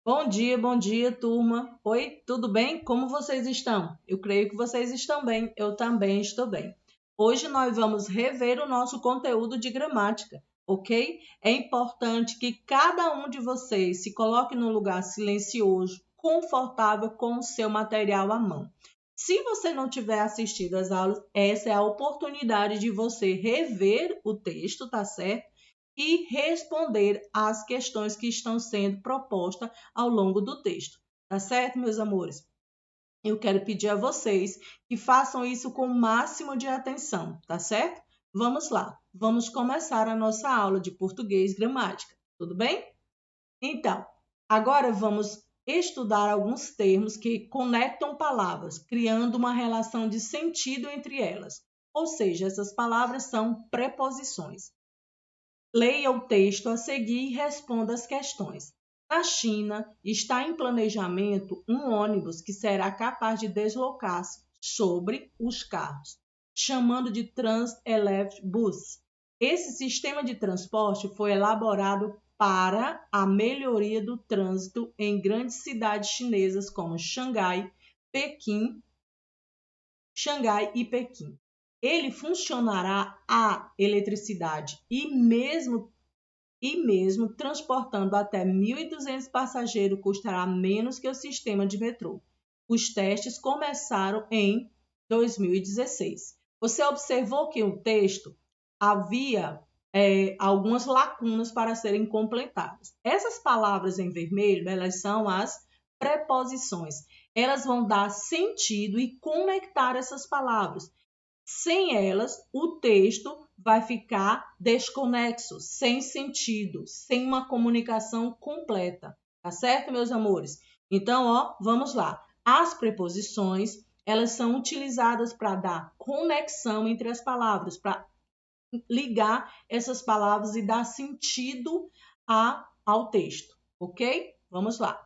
Bom dia, turma. Oi, tudo bem? Como vocês estão? Eu creio que vocês estão bem, eu também estou bem. Hoje nós vamos rever o nosso conteúdo de gramática, ok? É importante que cada um de vocês se coloque num lugar silencioso, confortável com o seu material à mão. Se você não tiver assistido às aulas, essa é a oportunidade de você rever o texto, tá certo? E responder às questões que estão sendo propostas ao longo do texto. Tá certo, meus amores? Eu quero pedir a vocês que façam isso com o máximo de atenção, tá certo? Vamos lá, vamos começar a nossa aula de português gramática, tudo bem? Então, agora vamos estudar alguns termos que conectam palavras, criando uma relação de sentido entre elas. Ou seja, essas palavras são preposições. Leia o texto a seguir e responda as questões. Na China, está em planejamento um ônibus que será capaz de deslocar-se sobre os carros, chamando de Trans-Electric Bus. Esse sistema de transporte foi elaborado para a melhoria do trânsito em grandes cidades chinesas como Xangai e Pequim. Ele funcionará a eletricidade e mesmo transportando até 1.200 passageiros custará menos que o sistema de metrô. Os testes começaram em 2016. Você observou que o texto havia algumas lacunas para serem completadas. Essas palavras em vermelho, elas são as preposições. Elas vão dar sentido e conectar essas palavras. Sem elas, o texto vai ficar desconexo, sem sentido, sem uma comunicação completa. Tá certo, meus amores? Então, vamos lá. As preposições, elas são utilizadas para dar conexão entre as palavras, para ligar essas palavras e dar sentido ao texto, ok? Vamos lá.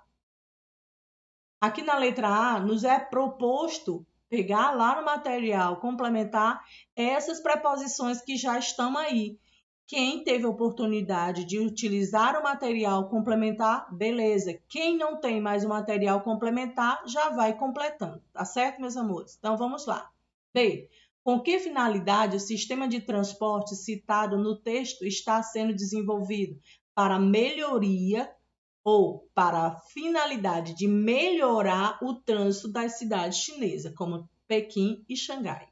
Aqui na letra A, nos é proposto pegar lá no material complementar essas preposições que já estão aí. Quem teve a oportunidade de utilizar o material complementar, beleza. Quem não tem mais o material complementar, já vai completando, tá certo, meus amores? Então, vamos lá. B. Com que finalidade o sistema de transporte citado no texto está sendo desenvolvido? Para melhoria ou para a finalidade de melhorar o trânsito das cidades chinesas, como Pequim e Xangai.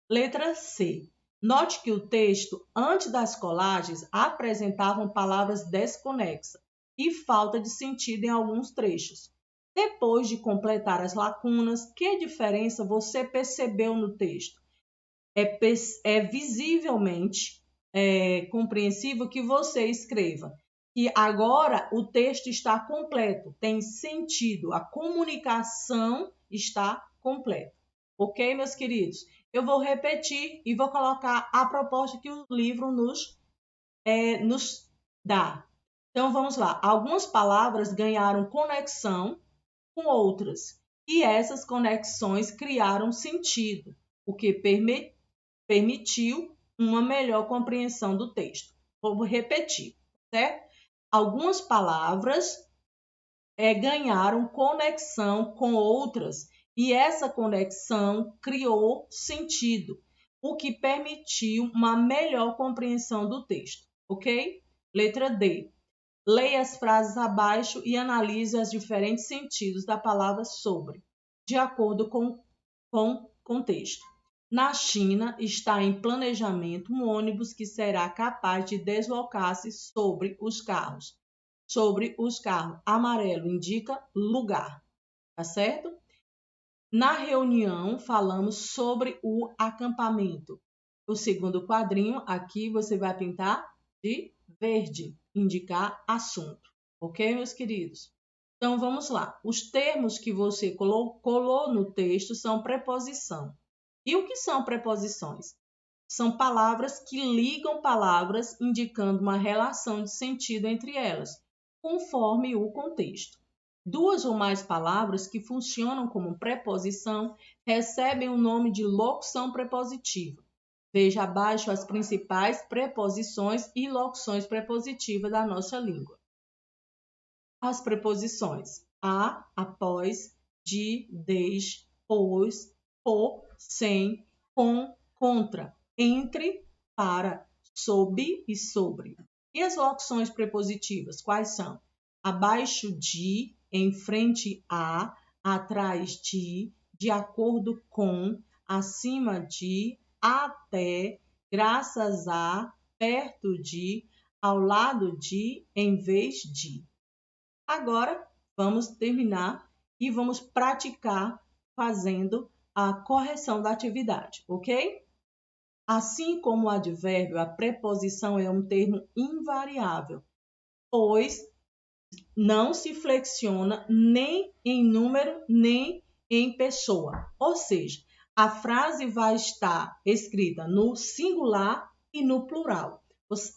Letra C. Note que o texto, antes das colagens, apresentavam palavras desconexas e falta de sentido em alguns trechos. Depois de completar as lacunas, que diferença você percebeu no texto? É visivelmente compreensível que você escreva que agora o texto está completo, tem sentido, a comunicação está completa. Ok, meus queridos? Eu vou repetir e vou colocar a proposta que o livro nos dá. Então, vamos lá. Algumas palavras ganharam conexão com outras, e essas conexões criaram sentido, o que permitiu uma melhor compreensão do texto. Vou repetir, certo? Algumas palavras ganharam conexão com outras e essa conexão criou sentido, o que permitiu uma melhor compreensão do texto, ok? Letra D. Leia as frases abaixo e analise os diferentes sentidos da palavra sobre, de acordo com o contexto. Na China, está em planejamento um ônibus que será capaz de deslocar-se sobre os carros. Sobre os carros. Amarelo indica lugar, tá certo? Na reunião, falamos sobre o acampamento. O segundo quadrinho, aqui você vai pintar de verde, indicar assunto. Ok, meus queridos? Então, vamos lá. Os termos que você colou no texto são preposição. E o que são preposições? São palavras que ligam palavras, indicando uma relação de sentido entre elas, conforme o contexto. Duas ou mais palavras que funcionam como preposição recebem o nome de locução prepositiva. Veja abaixo as principais preposições e locuções prepositivas da nossa língua. as preposições a, após, de, desde, pois, por, sem, com, contra, entre, para, sob e sobre. E as locuções prepositivas, quais são? Abaixo de, em frente a, atrás de acordo com, acima de, até, graças a, perto de, ao lado de, em vez de. Agora, vamos terminar e vamos praticar fazendo a correção da atividade, ok? Assim como o advérbio, a preposição é um termo invariável, pois não se flexiona nem em número, nem em pessoa. Ou seja, a frase vai estar escrita no singular e no plural.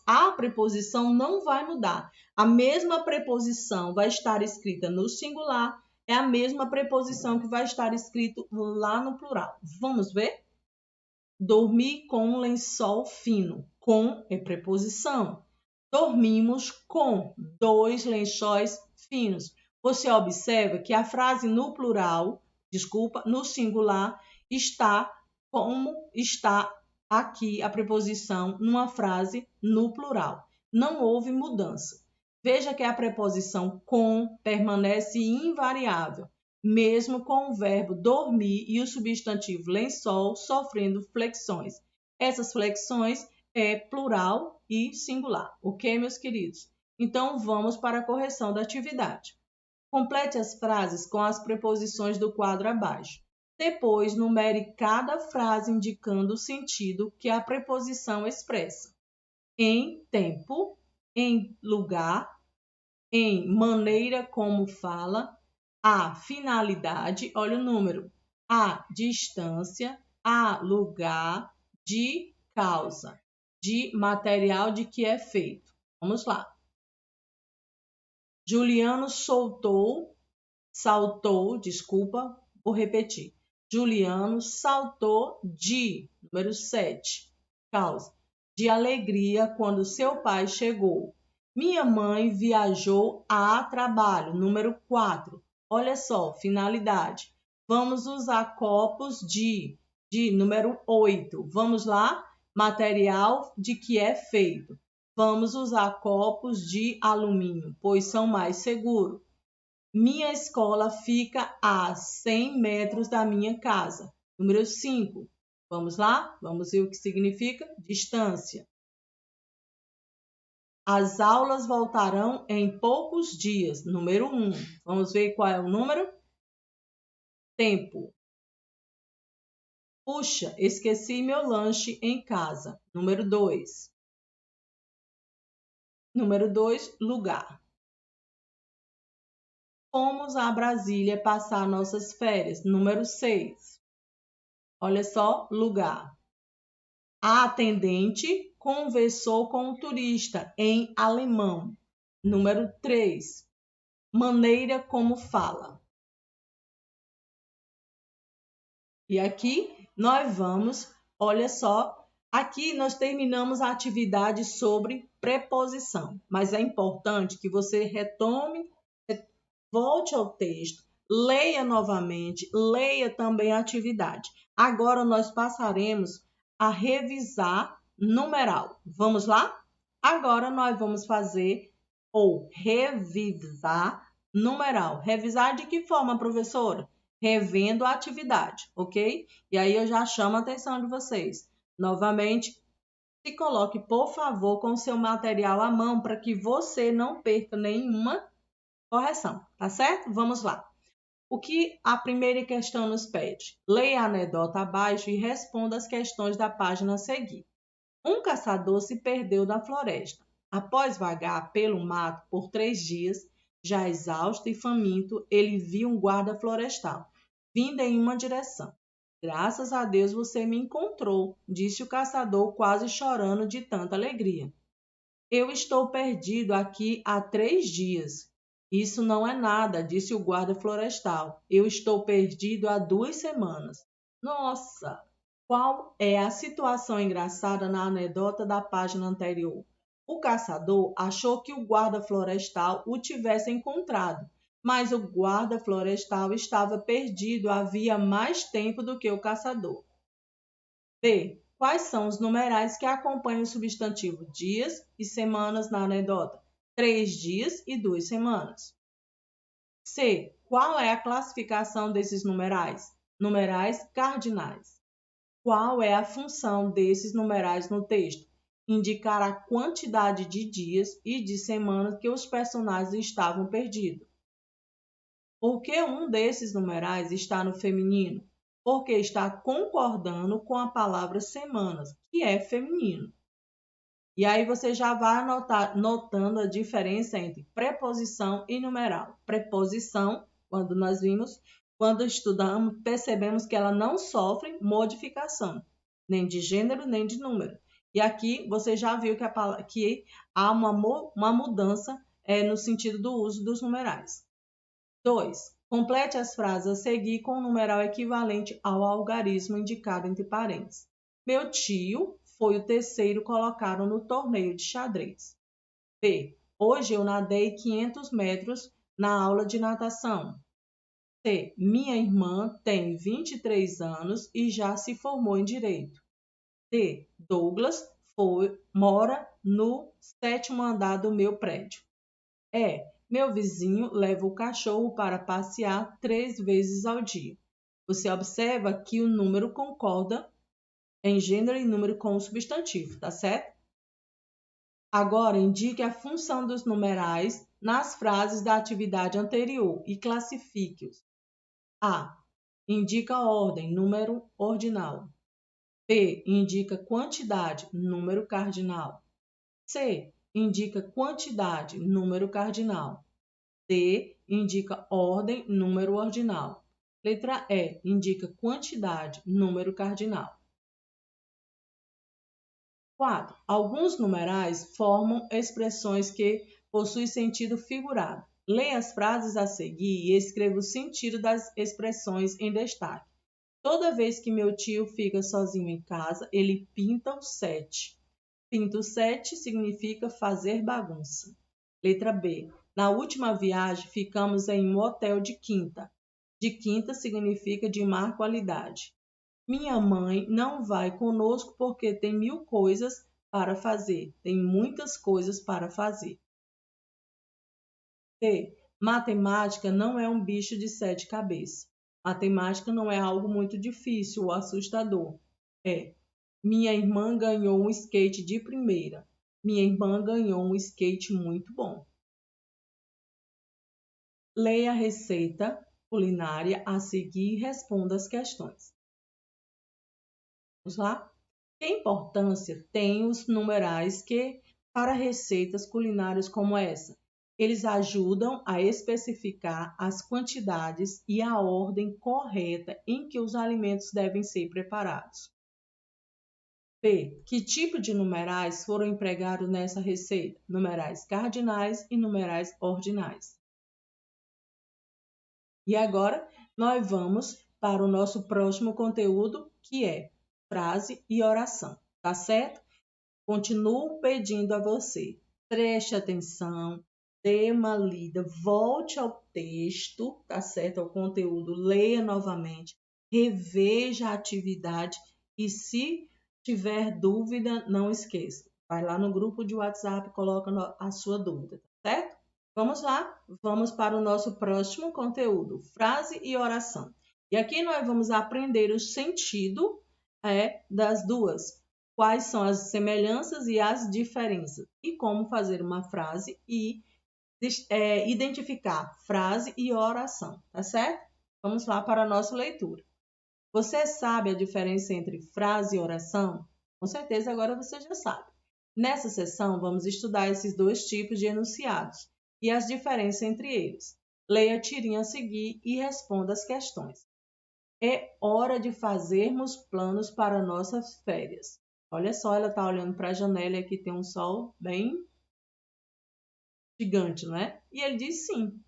A preposição não vai mudar. A mesma preposição vai estar escrita no singular, é a mesma preposição que vai estar escrito lá no plural. Vamos ver? Dormir com um lençol fino. Com é preposição. Dormimos com 2 lençóis finos. Você observa que a frase no plural, no singular, está como está aqui a preposição numa frase no plural. Não houve mudança. Veja que a preposição com permanece invariável, mesmo com o verbo dormir e o substantivo lençol sofrendo flexões. Essas flexões é plural e singular, ok, meus queridos? Então, vamos para a correção da atividade. Complete as frases com as preposições do quadro abaixo. Depois, numere cada frase indicando o sentido que a preposição expressa. Em tempo, em lugar, em maneira como fala, a finalidade, olha o número, a distância, a lugar, de causa, de material de que é feito. Vamos lá. Juliano saltou, vou repetir. Juliano saltou de, número 7, causa, de alegria quando seu pai chegou. Minha mãe viajou a trabalho, número 4. Olha só, finalidade. Vamos usar copos de número 8. Vamos lá? Material de que é feito. Vamos usar copos de alumínio, pois são mais seguros. Minha escola fica a 100 metros da minha casa. Número 5. Vamos lá? Vamos ver o que significa distância. As aulas voltarão em poucos dias. Número 1. Vamos ver qual é o número? Tempo. Puxa, esqueci meu lanche em casa. Número 2. Número 2, lugar. Fomos a Brasília passar nossas férias. Número 6. Olha só, lugar. A atendente conversou com o turista em alemão. Número 3. Maneira como fala. E aqui nós vamos, olha só, aqui nós terminamos a atividade sobre preposição, mas é importante que você retome, volte ao texto, leia novamente, leia também a atividade. Agora nós passaremos a revisar numeral. Vamos lá? Agora nós vamos fazer ou revisar numeral. Revisar de que forma, professora? Revendo a atividade, ok? E aí eu já chamo a atenção de vocês. Novamente, se coloque, por favor, com o seu material à mão para que você não perca nenhuma correção, tá certo? Vamos lá. O que a primeira questão nos pede? Leia a anedota abaixo e responda as questões da página a seguir. Um caçador se perdeu na floresta. Após vagar pelo mato por 3 dias, já exausto e faminto, ele viu um guarda florestal, vindo em uma direção. Graças a Deus você me encontrou, disse o caçador, quase chorando de tanta alegria. Eu estou perdido aqui há 3 dias. Isso não é nada, disse o guarda florestal. Eu estou perdido há 2 semanas. Nossa! Qual é a situação engraçada na anedota da página anterior? O caçador achou que o guarda florestal o tivesse encontrado, mas o guarda florestal estava perdido havia mais tempo do que o caçador. B. Quais são os numerais que acompanham o substantivo dias e semanas na anedota? 3 dias e 2 semanas. C. Qual é a classificação desses numerais? Numerais cardinais. Qual é a função desses numerais no texto? Indicar a quantidade de dias e de semanas que os personagens estavam perdidos. Por que um desses numerais está no feminino? Porque está concordando com a palavra semanas, que é feminino. E aí você já vai notando a diferença entre preposição e numeral. Preposição, quando estudamos, percebemos que ela não sofre modificação, nem de gênero, nem de número. E aqui você já viu que há uma mudança no sentido do uso dos numerais. 2. Complete as frases a seguir com um numeral equivalente ao algarismo indicado entre parênteses. Meu tio foi o terceiro colocado no torneio de xadrez. B. Hoje eu nadei 500 metros na aula de natação. C. Minha irmã tem 23 anos e já se formou em direito. D. Douglas mora no 7º andar do meu prédio. E. Meu vizinho leva o cachorro para passear 3 vezes ao dia. Você observa que o número concorda em gênero e número com o substantivo, tá certo? Agora, indique a função dos numerais nas frases da atividade anterior e classifique-os. A. Indica ordem, número ordinal. B. Indica quantidade, número cardinal. C. Indica quantidade, número cardinal. D. Indica ordem, número ordinal. Letra E. Indica quantidade, número cardinal. 4. Alguns numerais formam expressões que possuem sentido figurado. Leia as frases a seguir e escreva o sentido das expressões em destaque. Toda vez que meu tio fica sozinho em casa, ele pinta o 7. Pinta o 7 significa fazer bagunça. Letra B. Na última viagem, ficamos em um hotel de quinta. De quinta significa de má qualidade. Minha mãe não vai conosco porque tem 1000 coisas para fazer. Tem muitas coisas para fazer. C. Matemática não é um bicho de 7 cabeças. Matemática não é algo muito difícil ou assustador. Minha irmã ganhou um skate de primeira. Minha irmã ganhou um skate muito bom. Leia a receita culinária a seguir e responda as questões. Vamos lá? Que importância têm os numerais para receitas culinárias como essa? Eles ajudam a especificar as quantidades e a ordem correta em que os alimentos devem ser preparados. B. Que tipo de numerais foram empregados nessa receita? Numerais cardinais e numerais ordinais. E agora nós vamos para o nosso próximo conteúdo, que é frase e oração, tá certo? Continuo pedindo a você, preste atenção, dê uma lida, volte ao texto, tá certo? Ao conteúdo, leia novamente, reveja a atividade e se tiver dúvida, não esqueça. Vai lá no grupo de WhatsApp e coloca a sua dúvida, tá certo? Vamos lá, vamos para o nosso próximo conteúdo, frase e oração. E aqui nós vamos aprender o sentido das duas. Quais são as semelhanças e as diferenças e como fazer uma frase e identificar frase e oração, tá certo? Vamos lá para a nossa leitura. Você sabe a diferença entre frase e oração? Com certeza agora você já sabe. Nessa sessão vamos estudar esses dois tipos de enunciados e as diferenças entre eles. Leia a tirinha a seguir e responda as questões. É hora de fazermos planos para nossas férias. Olha só, ela está olhando para a janela e aqui tem um sol bem gigante, não é? E ele diz sim.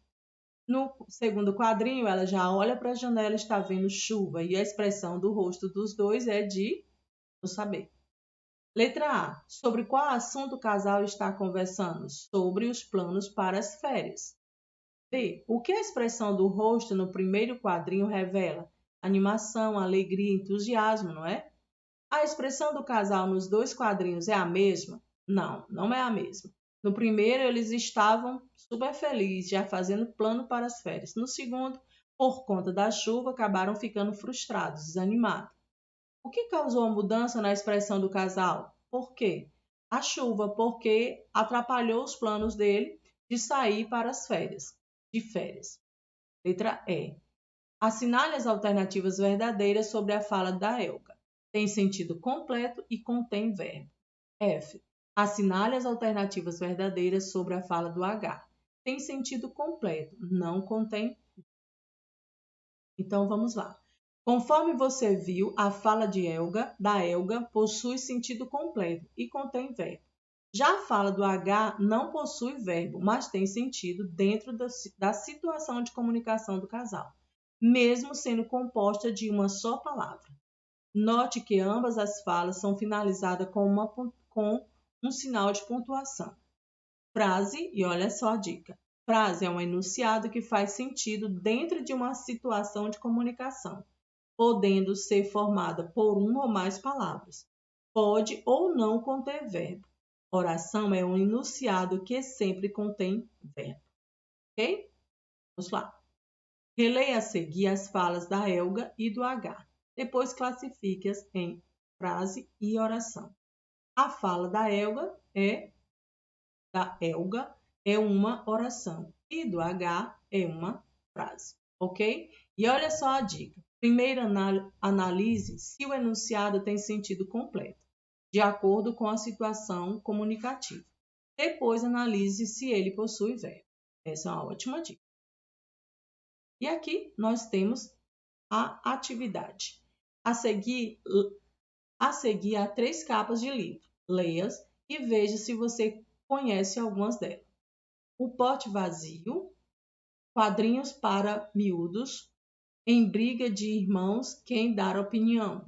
No segundo quadrinho, ela já olha para a janela e está vendo chuva. E a expressão do rosto dos dois é de não saber. Letra A. Sobre qual assunto o casal está conversando? Sobre os planos para as férias. B. O que a expressão do rosto no primeiro quadrinho revela? Animação, alegria, entusiasmo, não é? A expressão do casal nos dois quadrinhos é a mesma? Não, não é a mesma. No primeiro, eles estavam super felizes, já fazendo plano para as férias. No segundo, por conta da chuva, acabaram ficando frustrados, desanimados. O que causou a mudança na expressão do casal? Por quê? A chuva, porque atrapalhou os planos dele de sair para as férias, de férias. Letra E. Assinale as alternativas verdadeiras sobre a fala da Elga. Tem sentido completo e contém verbo. F. Assinale as alternativas verdadeiras sobre a fala do H. Tem sentido completo, não contém. Então vamos lá. Conforme você viu, a fala da Elga, possui sentido completo e contém verbo. Já a fala do H não possui verbo, mas tem sentido dentro da situação de comunicação do casal, mesmo sendo composta de uma só palavra. Note que ambas as falas são finalizadas com um sinal de pontuação. Frase, e olha só a dica. Frase é um enunciado que faz sentido dentro de uma situação de comunicação, podendo ser formada por uma ou mais palavras. Pode ou não conter verbo. Oração é um enunciado que sempre contém verbo. Ok? Vamos lá. Releia a seguir as falas da Elga e do H. Depois classifique-as em frase e oração. A fala da Elga é uma oração e do H é uma frase, ok? E olha só a dica. Primeiro, analise se o enunciado tem sentido completo, de acordo com a situação comunicativa. Depois, analise se ele possui verbo. Essa é uma ótima dica. E aqui nós temos a atividade. A seguir, há 3 capas de livro. Leia-as e veja se você conhece algumas delas. O pote vazio, quadrinhos para miúdos, em briga de irmãos, quem dar opinião.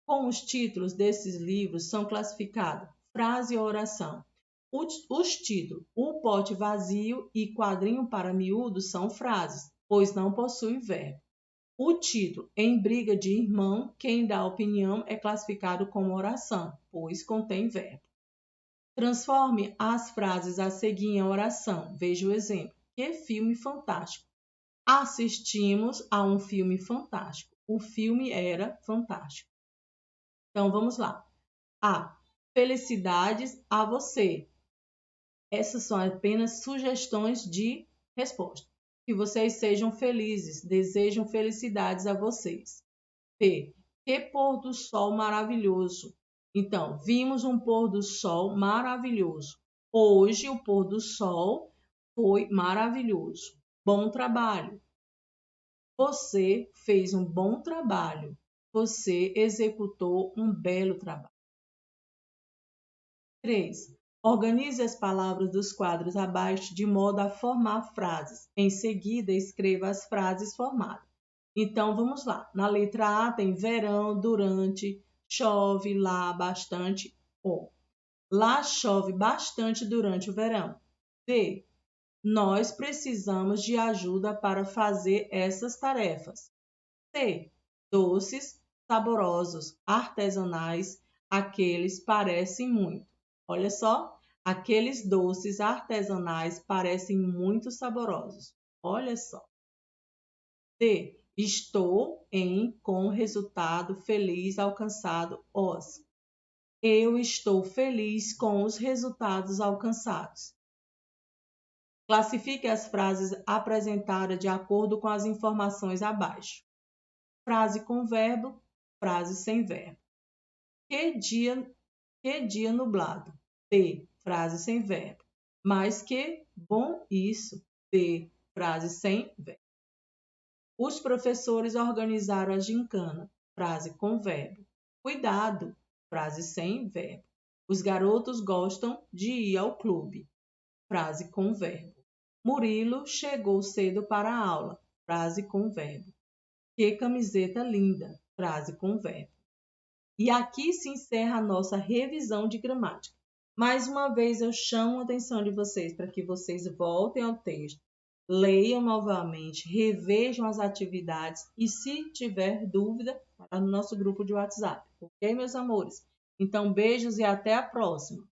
Com os títulos desses livros são classificados frase ou oração. Os títulos O pote vazio e Quadrinho para miúdos são frases, pois não possuem verbo. O título Em briga de irmão, quem dá opinião é classificado como oração, pois contém verbo. Transforme as frases a seguir em oração. Veja o exemplo. Que filme fantástico! Assistimos a um filme fantástico. O filme era fantástico. Então, vamos lá. A. Felicidades a você. Essas são apenas sugestões de resposta. Que vocês sejam felizes. Desejam felicidades a vocês. B. Que pôr do sol maravilhoso. Então, vimos um pôr do sol maravilhoso. Hoje o pôr do sol foi maravilhoso. Bom trabalho. Você fez um bom trabalho. Você executou um belo trabalho. 3. Organize as palavras dos quadros abaixo de modo a formar frases. Em seguida, escreva as frases formadas. Então, vamos lá. Na letra A tem verão, durante, chove, lá, bastante, ou. Lá chove bastante durante o verão. B. Nós precisamos de ajuda para fazer essas tarefas. C. Doces, saborosos, artesanais, aqueles parecem muito. Olha só, aqueles doces artesanais parecem muito saborosos. Olha só. D. Estou com o resultado feliz alcançado os. Eu estou feliz com os resultados alcançados. Classifique as frases apresentadas de acordo com as informações abaixo. Frase com verbo, frase sem verbo. Que dia nublado. B. Frase sem verbo. Mas que bom isso. B. Frase sem verbo. Os professores organizaram a gincana. Frase com verbo. Cuidado. Frase sem verbo. Os garotos gostam de ir ao clube. Frase com verbo. Murilo chegou cedo para a aula. Frase com verbo. Que camiseta linda. Frase com verbo. E aqui se encerra a nossa revisão de gramática. Mais uma vez, eu chamo a atenção de vocês para que vocês voltem ao texto, leiam novamente, revejam as atividades e, se tiver dúvida, vá no nosso grupo de WhatsApp. Ok, meus amores? Então, beijos e até a próxima!